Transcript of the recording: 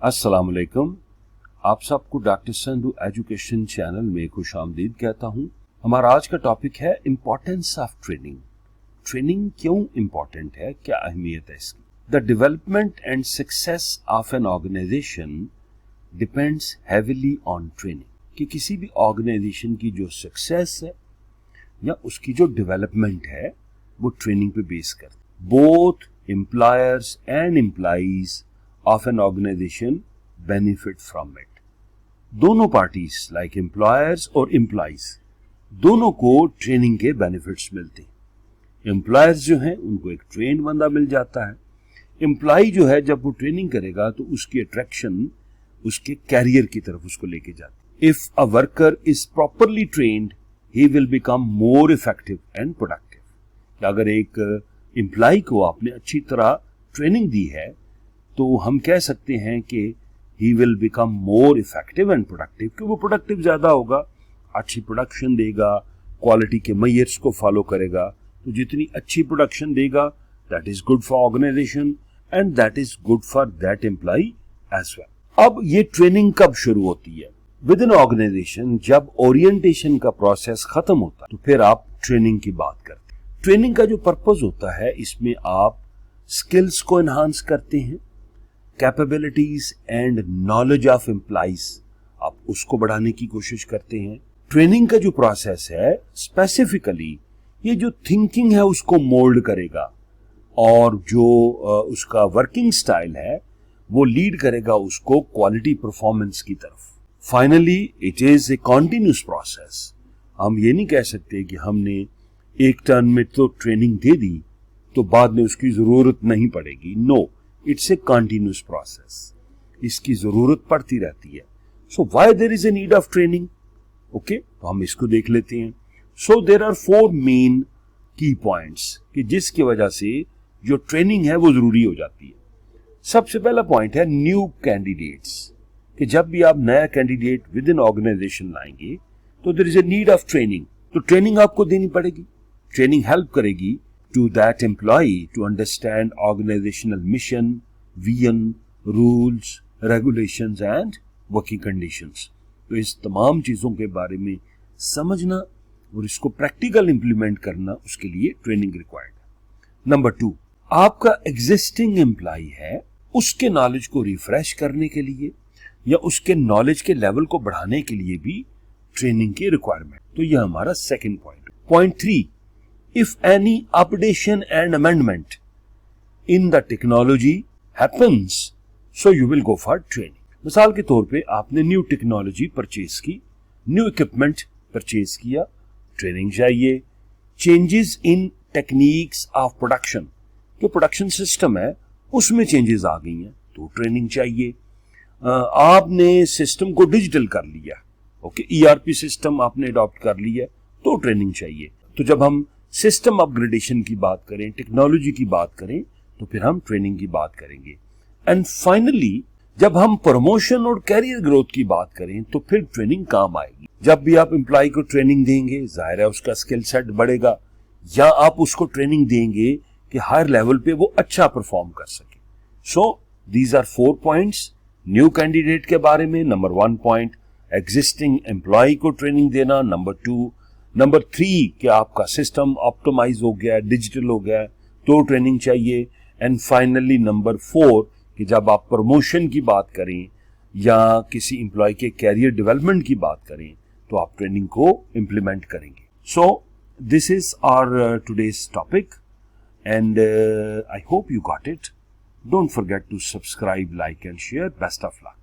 अस्सलाम वालेकुम। आप सबको डॉक्टर संधू एजुकेशन चैनल में खुश आमदीद कहता हूँ। हमारा आज का टॉपिक है इम्पोर्टेंस ऑफ ट्रेनिंग। ट्रेनिंग क्यों इम्पोर्टेंट है, क्या अहमियत है इसकी। The development and success of an organization depends heavily on training. कि किसी भी ऑर्गेनाइजेशन की जो सक्सेस है या उसकी जो डेवलपमेंट है वो ट्रेनिंग पे बेस करती है। Both employers and employees of an organization benefit from it। दोनों पार्टीज लाइक एम्प्लॉयर्स और एम्प्लॉइज दोनों को ट्रेनिंग के बेनिफिट्स मिलते हैं। एम्प्लॉयर्स जो हैं उनको एक ट्रेन बंदा मिल जाता है। एम्प्लॉय जो है जब वो ट्रेनिंग करेगा तो उसकी अट्रैक्शन उसके कैरियर की तरफ उसको लेके जाती है। If a worker is properly trained he will become more effective and productive. अगर एक एम्प्लॉय को आपने अच्छी तरह ट्रेनिंग दी है तो हम कह सकते हैं कि ही will become more effective and productive, कि वो प्रोडक्टिव ज्यादा होगा, अच्छी प्रोडक्शन देगा, क्वालिटी के मेजर्स को फॉलो करेगा। तो जितनी अच्छी प्रोडक्शन देगा that is good for organization and that is good for that employee as well. अब ये ट्रेनिंग कब शुरू होती है विद इन ऑर्गेनाइजेशन? जब ओरिएंटेशन का प्रोसेस खत्म होता है तो फिर आप ट्रेनिंग की बात करते हैं। ट्रेनिंग का जो पर्पज होता है इसमें आप स्किल्स को एनहांस करते हैं, capabilities and knowledge of employees आप उसको बढ़ाने की कोशिश करते हैं। ट्रेनिंग का जो प्रोसेस है स्पेसिफिकली ये जो थिंकिंग है उसको मोल्ड करेगा और जो उसका वर्किंग स्टाइल है वो लीड करेगा उसको क्वालिटी परफॉर्मेंस की तरफ। Finally it is a continuous process. हम ये नहीं कह सकते कि हमने एक टर्न में तो ट्रेनिंग दे दी तो बाद में उसकी जरूरत नहीं पड़ेगी। No, it's a continuous process, इसकी जरूरत पड़ती रहती है। So why there is a need of training? Okay, तो हम इसको देख लेते हैं। So there are 4 main key points कि जिसकी वजह से जो ट्रेनिंग है वो जरूरी हो जाती है। सबसे पहला पॉइंट है न्यू कैंडिडेट्स, कि जब भी आप नया कैंडिडेट विद इन ऑर्गेनाइजेशन लाएंगे तो there is a need of training. तो ट्रेनिंग आपको देनी पड़ेगी। ट्रेनिंग हेल्प करेगी to that employee to understand organizational mission, vision, rules, regulations and working conditions। तो इस तमाम चीजों के बारे में समझना और इसको प्रैक्टिकल इंप्लीमेंट करना उसके लिए ट्रेनिंग रिक्वायर्ड है। नंबर 2, आपका एग्जिस्टिंग एम्प्लॉय है उसके नॉलेज को रिफ्रेश करने के लिए या उसके नॉलेज के लेवल को बढ़ाने के लिए भी ट्रेनिंग की रिक्वायरमेंट। तो यह हमारा second point. Point 3, if any updation and amendment in the technology happens, so you will go for training। मिसाल के तौर पे आपने न्यू टेक्नोलॉजी परचेज की, न्यू इक्विपमेंट परचेज किया, ट्रेनिंग चाहिए। Changes in techniques of production, जो प्रोडक्शन सिस्टम है उसमें चेंजेस आ गई हैं तो ट्रेनिंग चाहिए। आपने सिस्टम को डिजिटल कर लिया, ओके, ERP सिस्टम आपने अडॉप्ट कर लिया तो ट्रेनिंग चाहिए। तो जब हम सिस्टम अपग्रेडेशन की बात करें, टेक्नोलॉजी की बात करें तो फिर हम ट्रेनिंग की बात करेंगे। एंड फाइनली जब हम प्रमोशन और कैरियर ग्रोथ की बात करें तो फिर ट्रेनिंग काम आएगी। जब भी आप एम्प्लॉय को ट्रेनिंग देंगे जाहिर है उसका स्किल सेट बढ़ेगा, या आप उसको ट्रेनिंग देंगे कि हायर लेवल पे वो अच्छा परफॉर्म कर सके। So these are 4 points new candidate के बारे में। नंबर 1 पॉइंट एग्जिस्टिंग एम्प्लॉय को ट्रेनिंग देना। नंबर 2, नंबर 3 कि आपका सिस्टम ऑप्टिमाइज हो गया, डिजिटल हो गया तो ट्रेनिंग चाहिए। एंड फाइनली नंबर 4 कि जब आप प्रमोशन की बात करें या किसी एम्प्लॉय के कैरियर डेवलपमेंट की बात करें तो आप ट्रेनिंग को इंप्लीमेंट करेंगे। So this is our today's topic and I hope you got it. Don't forget to subscribe, like and share. Best of luck.